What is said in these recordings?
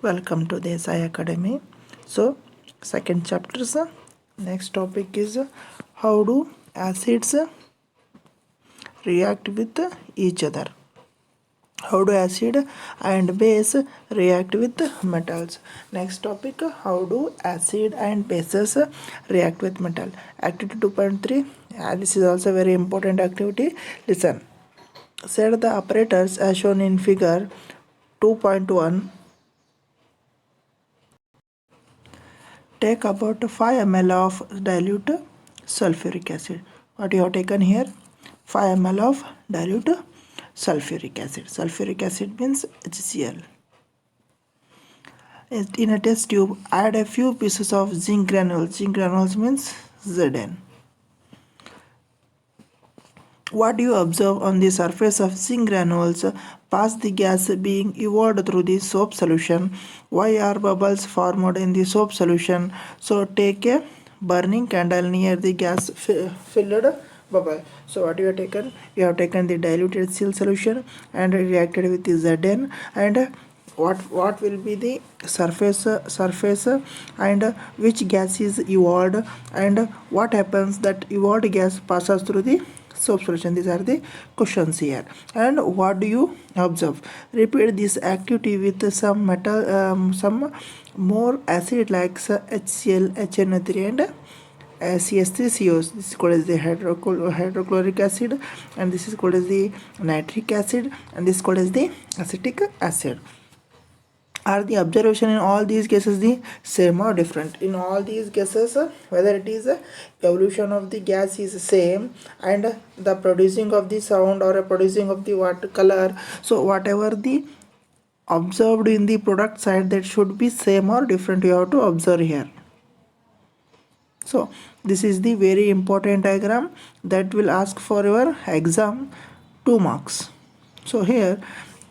Welcome to the SI Academy. So, second chapters. Next topic is how do acids react with each other. How do acid and base react with metals? Next topic, how do acid and bases react with metal? Activity 2.3. This is also a very important activity. Listen. Set the operators as shown in figure 2.1. Take about 5 ml of dilute sulfuric acid. What you have taken here? 5 ml of dilute sulfuric acid. Sulfuric acid means HCl. In a test tube, add a few pieces of zinc granules. Zinc granules means Zn. What do you observe on the surface of zinc granules past the gas being evolved through the soap solution? Why are bubbles formed in the soap solution? So take a burning candle near the gas filled bubble. So what you have taken? You have taken the diluted HCl solution and reacted with the Zn, and what will be the surface and which gas is evolved, and what happens that evolved gas passes through the soap solution. These are the questions here. And what do you observe? Repeat this activity with some metal, some more acid like HCl, HNO3 and CS3CO. This is called as the hydrochloric acid, and this is called as the nitric acid, and this is called as the acetic acid. Are the observation in all these cases the same or different? In all these cases, whether it is evolution of the gas is same, and the producing of the sound or producing of the what color, so whatever the observed in the product side, that should be same or different, you have to observe here. So this is the very important diagram that will ask for your exam 2 marks. So here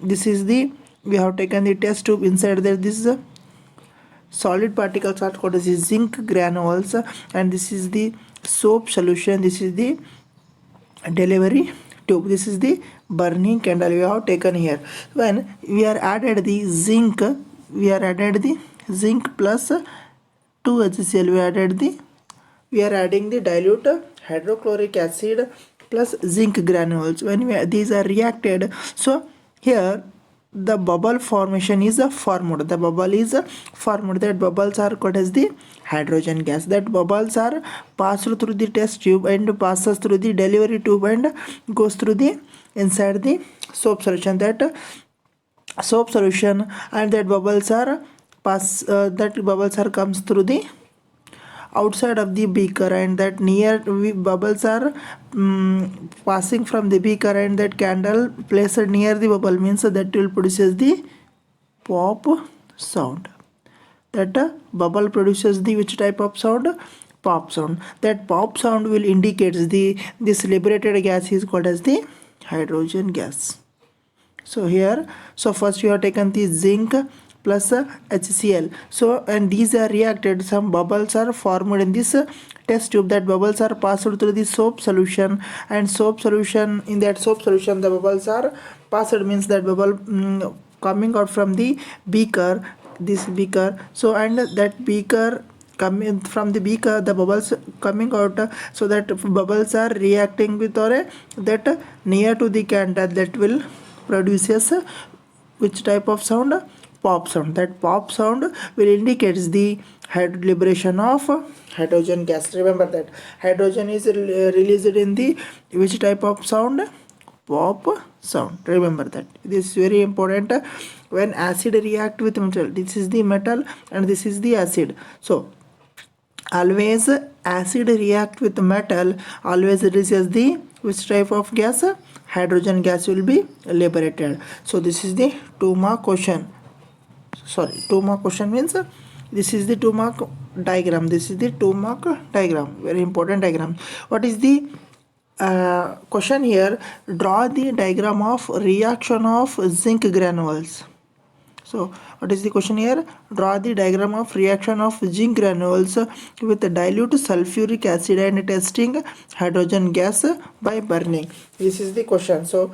this is the, we have taken the test tube. Inside there this is a solid particles are called as zinc granules, and this is the soap solution. This is the delivery tube. This is the burning candle we have taken here. When we are added the zinc, we are added the zinc plus 2 HCl. We are adding the dilute hydrochloric acid plus zinc granules. When these are reacted, so here the bubble formation is formed. The bubble is formed. That bubbles are called as the hydrogen gas. That bubbles are passed through the test tube and passes through the delivery tube and goes through the inside the soap solution. That soap solution and that bubbles are comes through the outside of the beaker, and that near bubbles are passing from the beaker, and that candle placed near the bubble means that will produces the pop sound. That bubble produces the which type of sound? Pop sound. That pop sound will indicate this liberated gas is called as the hydrogen gas. So here, so first you have taken the zinc plus HCl. So and these are reacted, some bubbles are formed in this test tube. That bubbles are passed through the soap solution, and soap solution, in that soap solution the bubbles are passed, means that bubble coming out from the beaker, this beaker. So and that beaker coming from the beaker, the bubbles coming out, so that bubbles are reacting with or that near to the candle, that will produces which type of sound? Pop sound. That pop sound will indicate the liberation of hydrogen gas. Remember that hydrogen is released in the which type of sound? Pop sound. Remember that. This is very important. When acid react with metal, this is the metal and this is the acid. So always acid react with metal, always releases the which type of gas? Hydrogen gas will be liberated. So this is the 2 mark question. Sorry, 2 mark question means this is the 2 mark diagram. This is the 2 mark diagram, very important diagram. What is the question here? Draw the diagram of reaction of zinc granules. So what is the question here? Draw the diagram of reaction of zinc granules with dilute sulfuric acid and testing hydrogen gas by burning. This is the question. So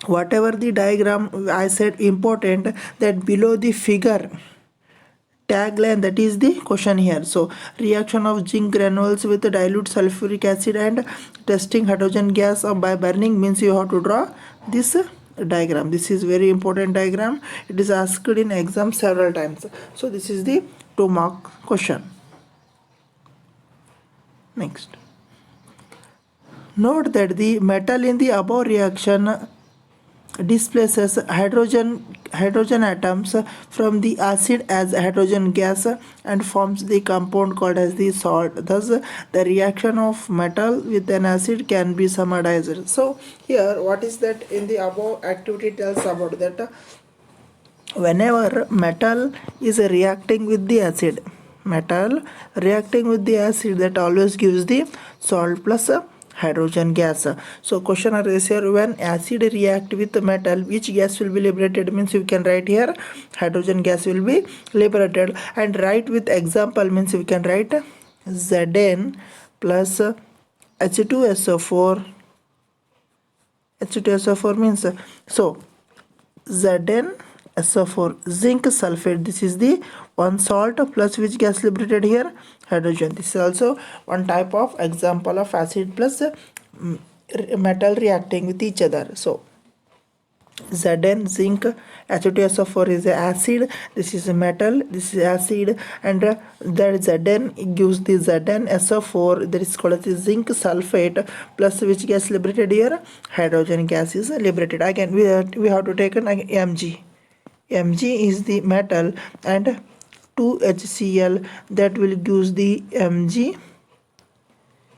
whatever the diagram I said important, that below the figure tagline, that is the question here. So reaction of zinc granules with dilute sulfuric acid and testing hydrogen gas by burning means you have to draw this diagram. This is very important diagram. It is asked in exam several times. So this is the 2 mark question. Next, note that the metal in the above reaction displaces hydrogen atoms from the acid as hydrogen gas and forms the compound called as the salt. Thus the reaction of metal with an acid can be summarized. So here what is that in the above activity tells about that whenever metal is reacting with the acid, that always gives the salt plus hydrogen gas. So question is here, when acid react with metal, which gas will be liberated? Means you can write here hydrogen gas will be liberated, and write with example means you can write Zn plus H2SO4. H2SO4 means, so ZnSO4 zinc sulfate, this is the one salt plus which gas liberated here? Hydrogen. This is also one type of example of acid plus metal reacting with each other. So Zn zinc, H2SO4 is acid, this is metal, this is acid, and that Zn gives the ZnSO4, that is called as zinc sulfate, plus which gas liberated here? Hydrogen gas is liberated. Again we have to take an Mg. Mg is the metal, and 2HCl, that will give the Mg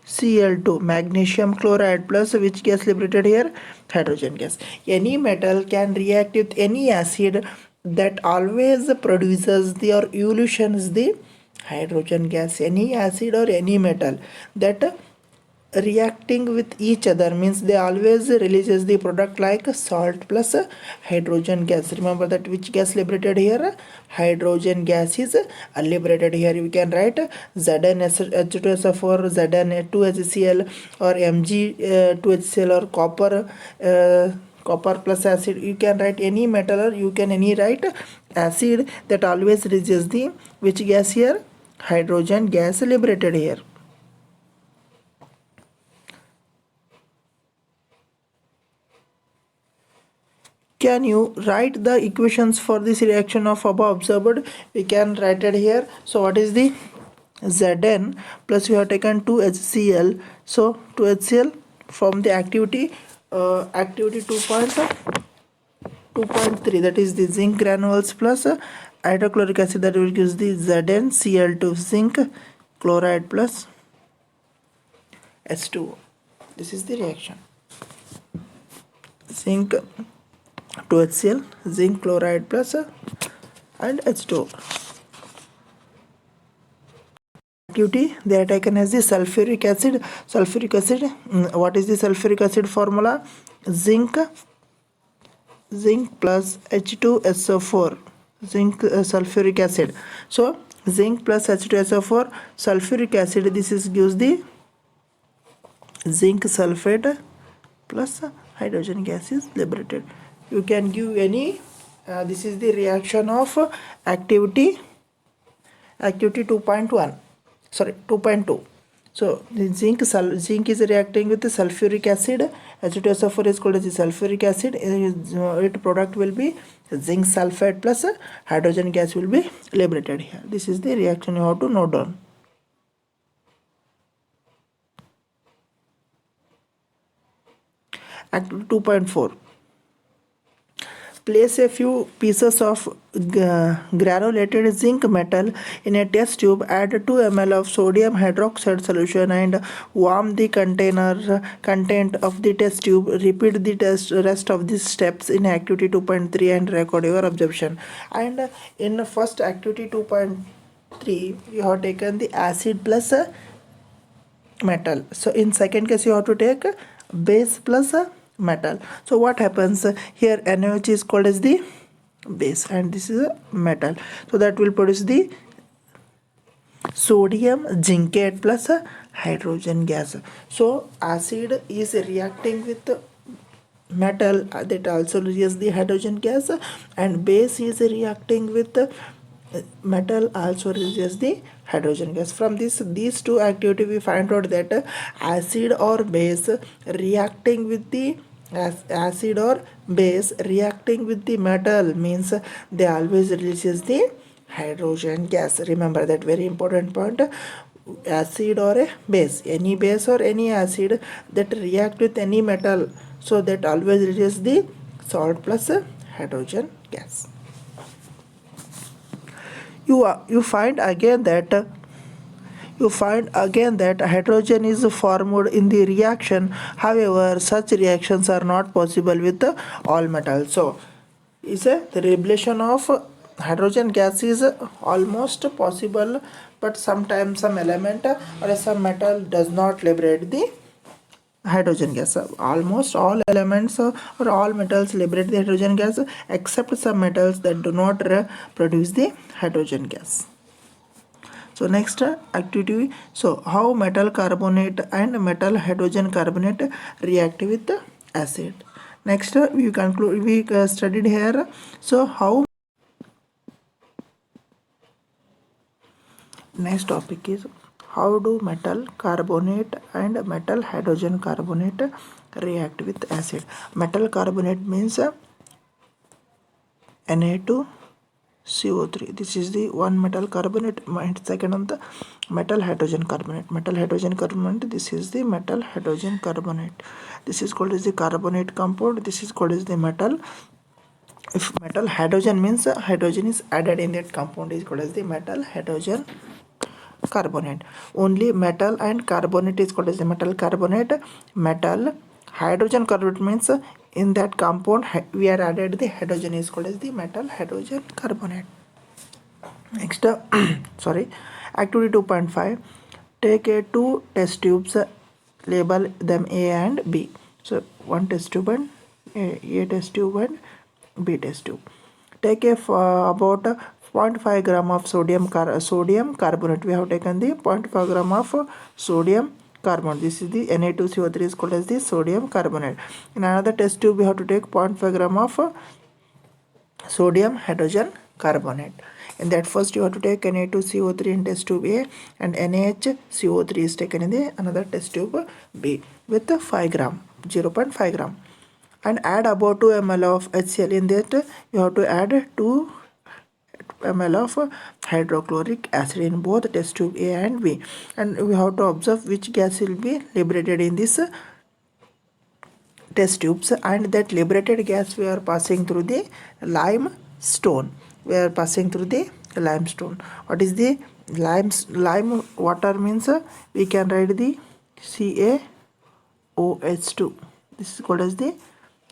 Cl2, magnesium chloride, plus which gas liberated here? Hydrogen gas. Any metal can react with any acid, that always produces the or evolutions the hydrogen gas. Any acid or any metal that reacting with each other means they always releases the product like salt plus hydrogen gas. Remember that which gas liberated here? Hydrogen gas is liberated here. You can write ZnH2SO4, Zn2HCl, or Mg2HCl, or copper plus acid. You can write any metal, or you can any write acid, that always releases the which gas here? Hydrogen gas liberated here. Can you write the equations for this reaction of above observed? We can write it here. So what is the Zn plus we have taken 2HCl. So 2HCl from the activity 2.3, that is the zinc granules plus hydrochloric acid, that will give the ZnCl2, zinc chloride plus H2O. This is the reaction. Zinc 2HCl, zinc chloride plus and H2O. Activity they are taken as the sulfuric acid. What is the sulfuric acid formula? Zinc plus H2SO4, zinc sulfuric acid. So zinc plus H2SO4 sulfuric acid, this is gives the zinc sulfate plus hydrogen gas is liberated. You can give any this is the reaction of activity 2.1, sorry 2.2. So the zinc is reacting with the sulfuric acid. H2SO4 is called as the sulfuric acid. Its product will be zinc sulfate plus hydrogen gas will be liberated here. This is the reaction you have to note down. Activity 2.4. Place a few pieces of granulated zinc metal in a test tube, add 2 ml of sodium hydroxide solution and warm the content of the test tube. Repeat the rest of these steps in activity 2.3 and record your observation. And in the first activity 2.3 you have taken the acid plus metal. So in second case you have to take base plus metal. So what happens here? NaOH is called as the base and this is a metal, so that will produce the sodium zincate plus hydrogen gas. So acid is reacting with metal that also releases the hydrogen gas, and base is reacting with metal also releases the hydrogen gas. From these two activity we find out that acid or base reacting with the acid or base reacting with the metal means they always releases the hydrogen gas. Remember that very important point. Acid or a base, any base or any acid that react with any metal, so that always releases the salt plus hydrogen gas. You find again that hydrogen is formed in the reaction. However, such reactions are not possible with all metals. So is a the revelation of hydrogen gas is almost possible, but sometimes some element or some metal does not liberate the hydrogen gas. Almost all elements or all metals liberate the hydrogen gas, except some metals that do not produce the hydrogen gas. So next activity, so how metal carbonate and metal hydrogen carbonate react with the acid. Next we studied here, so how. Next topic is how do metal carbonate and metal hydrogen carbonate react with acid. Metal carbonate means Na2CO3. This is the one metal carbonate, and second on the metal hydrogen carbonate. Metal hydrogen carbonate, this is the metal hydrogen carbonate. This is called as the carbonate compound. This is called as the metal. If metal hydrogen means hydrogen is added in that compound, is called as the metal hydrogen carbonate. Only metal and carbonate is called as the metal carbonate. Metal hydrogen carbonate means in that compound we are added the hydrogen, is called as the metal hydrogen carbonate. Next sorry, activity 2.5, take two test tubes, label them A and B. So one test tube and A test tube and B test tube. Take about 0.5 gram of sodium carbonate. We have taken the 0.5 gram of sodium carbonate. This is the Na2CO3, is called as the sodium carbonate. In another test tube we have to take 0.5 gram of sodium hydrogen carbonate. In that first you have to take Na2CO3 in test tube A, and NaHCO3 is taken in the another test tube B with 5 gram, 0.5 gram, and add about 2 ml of HCl. In that you have to add 2 ml of hydrochloric acid in both test tube A and B, and we have to observe which gas will be liberated in this test tubes, and that liberated gas we are passing through the limestone. We are passing through the limestone. What is the lime water means? We can write the CaOH2. This is called as the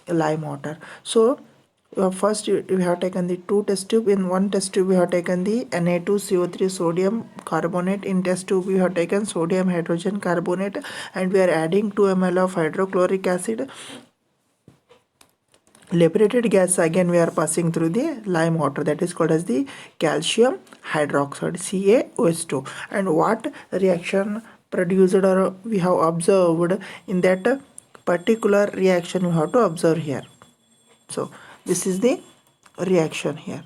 lime water. So first we have taken the two test tube. In one test tube we have taken the Na2CO3 sodium carbonate. In test tube we have taken sodium hydrogen carbonate, and we are adding 2 ml of hydrochloric acid. Liberated gas again we are passing through the lime water, that is called as the calcium hydroxide, CaOH2. And what reaction produced or we have observed in that particular reaction we have to observe here. So this is the reaction here.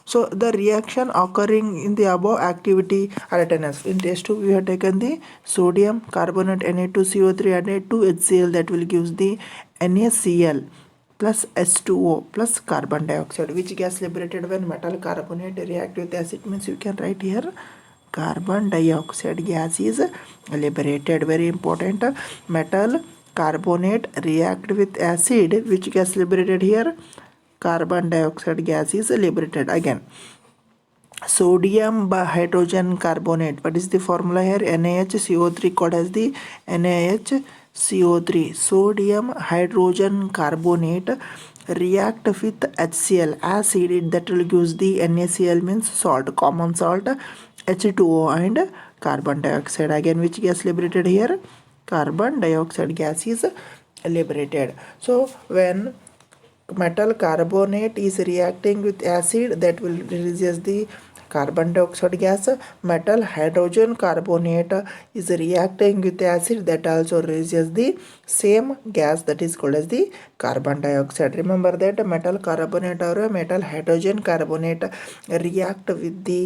So the reaction occurring in the above activity are written as. In test tube we have taken the sodium carbonate Na2CO3 added to HCl, that will give the NaCl plus H2O plus carbon dioxide. Which gas liberated when metal carbonate react with acid means you can write here carbon dioxide gas is liberated. Very important. Metal carbonate react with acid. Which gas liberated here? Carbon dioxide gas is liberated. Again, sodium hydrogen carbonate. What is the formula here? NaHCO3, called as the NaHCO3. Sodium hydrogen carbonate react with HCl acid, that will give the NaCl means salt, common salt, H2O and carbon dioxide. Again, which gas liberated here? Carbon dioxide gas is liberated. So when metal carbonate is reacting with acid, that will release the carbon dioxide gas, metal hydrogen carbonate is reacting with acid that also releases the same gas that is called as the carbon dioxide. Remember that metal carbonate or metal hydrogen carbonate react with the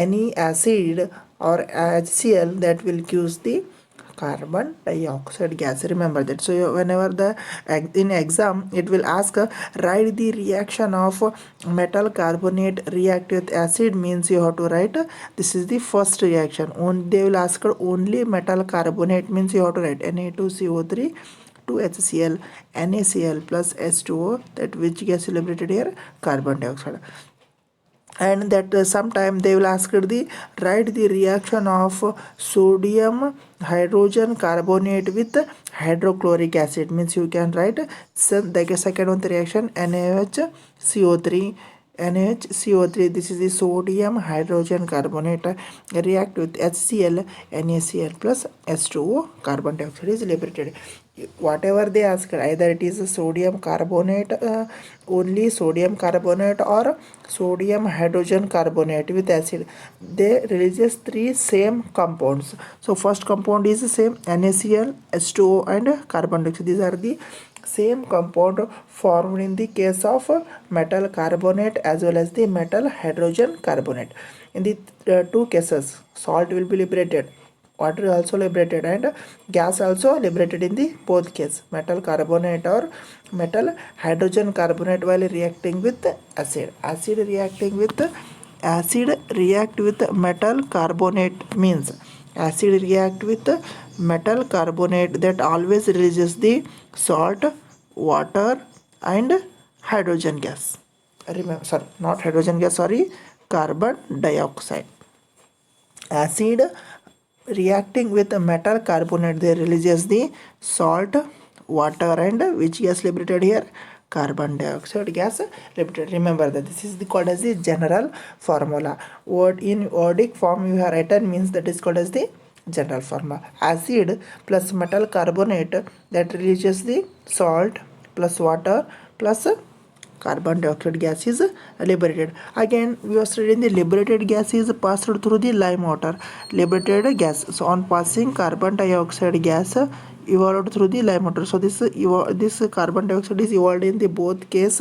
any acid or HCl that will give the carbon dioxide gas. Remember that. So whenever the in exam it will ask write the reaction of metal carbonate react with acid, means you have to write this is the first reaction. They will ask only metal carbonate, means you have to write Na2CO3 to HCl NaCl plus H2O, that which gas liberated here, carbon dioxide. And that sometime they will ask the write the reaction of sodium hydrogen carbonate with hydrochloric acid, means you can write the second one reaction NaHCO3. NaHCO3, this is the sodium hydrogen carbonate react with HCl NaCl plus H2O, carbon dioxide is liberated. Whatever they ask, either it is a sodium carbonate, only sodium carbonate, or sodium hydrogen carbonate with acid, they releases three same compounds. So first compound is the same, NaCl, H2O and carbon dioxide. These are the same compound formed in the case of metal carbonate as well as the metal hydrogen carbonate. In the two cases, salt will be liberated, water also liberated, and gas also liberated in the both case, metal carbonate or metal hydrogen carbonate while reacting with acid. Acid react with metal carbonate, means acid react with metal carbonate, that always releases the salt, water and hydrogen gas. Remember, sorry, not hydrogen gas, sorry, carbon dioxide. Acid reacting with metal carbonate, they releases the salt, water and which gas liberated here, carbon dioxide gas liberated. Remember that this is called as the general formula. Word in odic form you have written, means that is called as the general formula. Acid plus metal carbonate, that releases the salt plus water plus carbon dioxide gas is liberated. Again we are studying the liberated gas is passed through the lime water, liberated gas. So on passing, carbon dioxide gas evolved through the lime water. So this carbon dioxide is evolved in the both case,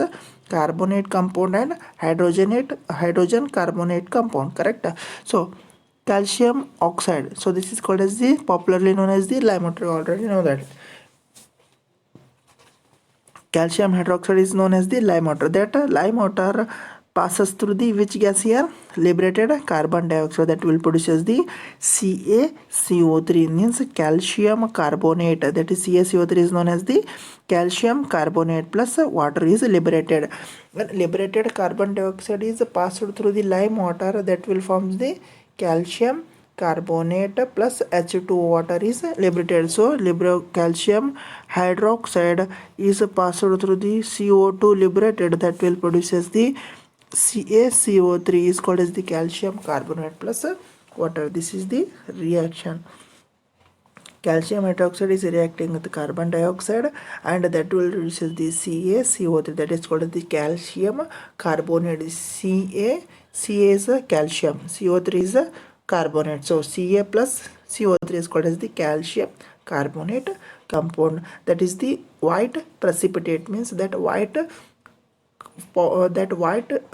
carbonate compound and hydrogen carbonate compound, correct? So calcium oxide, so this is called as the popularly known as the lime water. You already know that. Calcium hydroxide is known as the lime water. That lime water passes through the which gas here, liberated carbon dioxide, that will produces the CaCO3, means calcium carbonate. That is CaCO3 is known as the calcium carbonate plus water is liberated. When liberated carbon dioxide is passed through the lime water, that will form the calcium carbonate plus H2O water is liberated. So calcium hydroxide is passed through the CO2 liberated, that will produces the CaCO3 is called as the calcium carbonate plus water. This is the reaction. Calcium hydroxide is reacting with carbon dioxide and that will produces the CaCO3, that is called as the calcium carbonate. Ca is a calcium, CO3 is a carbonate. So Ca plus CO3 is called as the calcium carbonate compound. That is the white precipitate, means that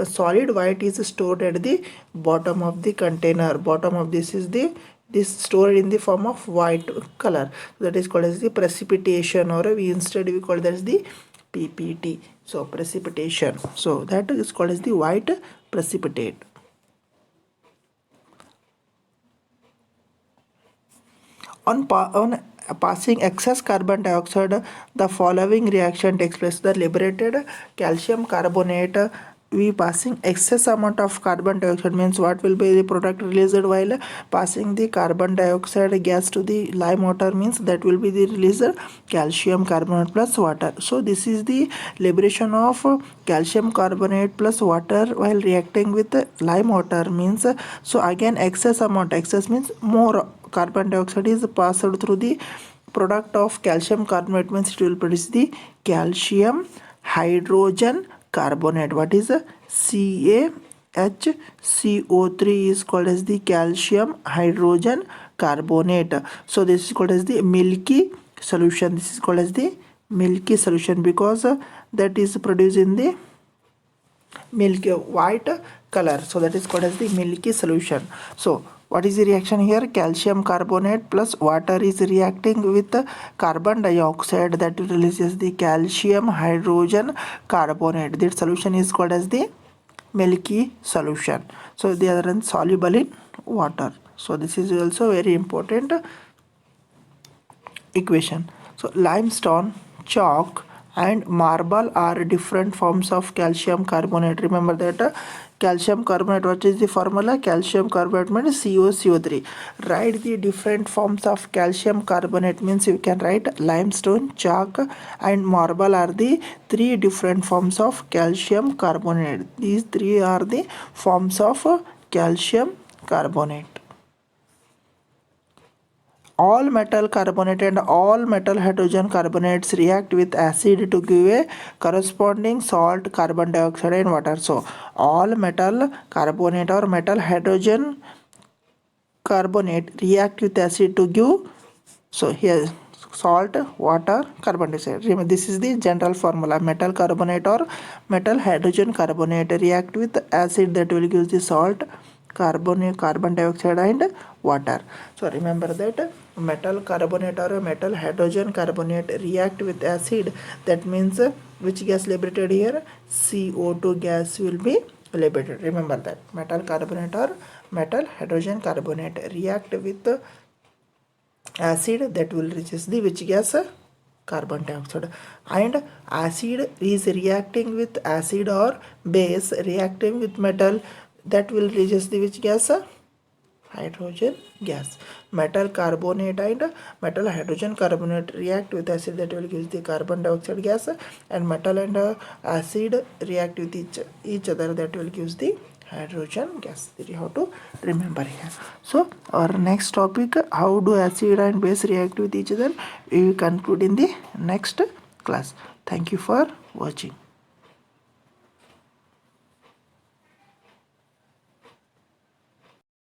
solid white is stored at the bottom of the container. Bottom of this is this stored in the form of white color, that is called as the precipitation, or we call that as the PPT. So precipitation, so that is called as the white precipitate. On passing excess carbon dioxide, the following reaction takes place. The liberated calcium carbonate, we passing excess amount of carbon dioxide, means what will be the product released while passing the carbon dioxide gas to the lime water, means that will be the released calcium carbonate plus water. So this is the liberation of calcium carbonate plus water while reacting with lime water, means so again excess means more carbon dioxide is passed through the product of calcium carbonate, means it will produce the calcium hydrogen carbonate. What is CaHCl HCO3 is called as the calcium hydrogen carbonate. So this is called as the milky solution. This is called as the milky solution because that is produced in the milky white color. So that is called as the milky solution. So what is the reaction here? Calcium carbonate plus water is reacting with carbon dioxide, that releases the calcium hydrogen carbonate. That solution is called as the milky solution. So they are insoluble in water. So this is also very important equation. So limestone, chalk and marble are different forms of calcium carbonate. Remember that calcium carbonate, what is the formula? Calcium carbonate means CuCO3. Write the different forms of calcium carbonate, means you can write limestone, chalk and marble are the three different forms of calcium carbonate. These three are the forms of calcium carbonate. All metal carbonate and all metal hydrogen carbonates react with acid to give a corresponding salt, carbon dioxide and water. So all metal carbonate or metal hydrogen carbonate react with acid to give, so here salt, water, carbon dioxide. Remember, this is the general formula. Metal carbonate or metal hydrogen carbonate react with acid, that will give the salt, carbon dioxide and water. So remember that metal carbonate or metal hydrogen carbonate react with acid, that means which gas liberated here? CO2 gas will be liberated. Remember that metal carbonate or metal hydrogen carbonate react with acid, that will release the which gas? Carbon dioxide. And acid is reacting with acid or base reacting with metal, that will release the which gas? Hydrogen gas. Metal carbonate and metal hydrogen carbonate react with acid, that will give the carbon dioxide gas, and metal and acid react with each other, that will give the hydrogen gas. That you have to remember here. So our next topic, how do acid and base react with each other, we will conclude in the next class. Thank you for watching.